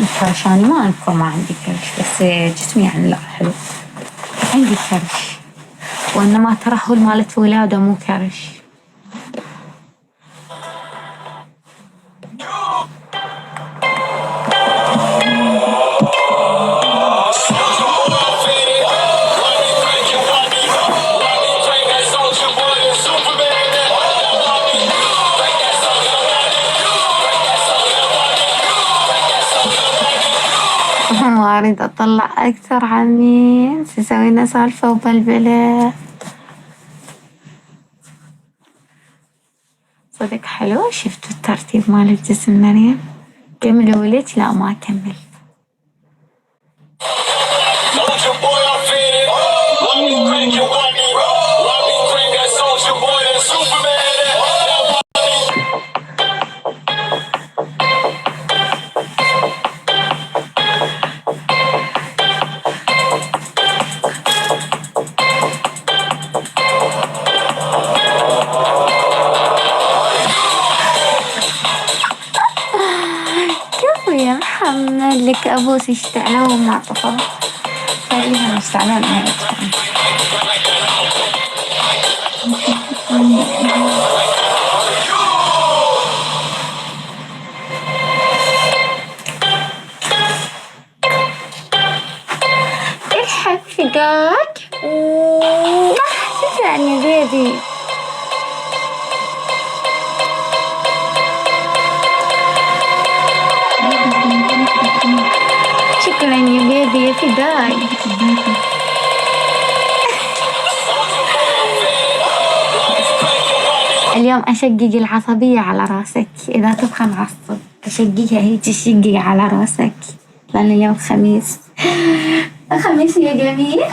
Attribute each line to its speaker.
Speaker 1: الكرش أنا ما أنكر ما عندي كرش، بس جسمي يعني لا حلو. عندي كرش، وإنما ترهل مالت ولادة مو كرش. ما أريد أطلع أكثر عمي، سوينا سالفة وبلبلة. صدق حلو. شفتوا الترتيب مال الجسم مريم؟ كملوا لك؟ لا ما أكمل. كفو يا محمد، لك أبوس يشتعلوا وما طفى. خليها مستعلان هاي. الحق فقاك تسعني بيبي. شكرا يا بيبي يا فداي. اليوم أشقق العصبية على راسك، إذا تبغى نعصب أشققها هي تشقق على راسك، لأن اليوم خميس. خميس يا جميل.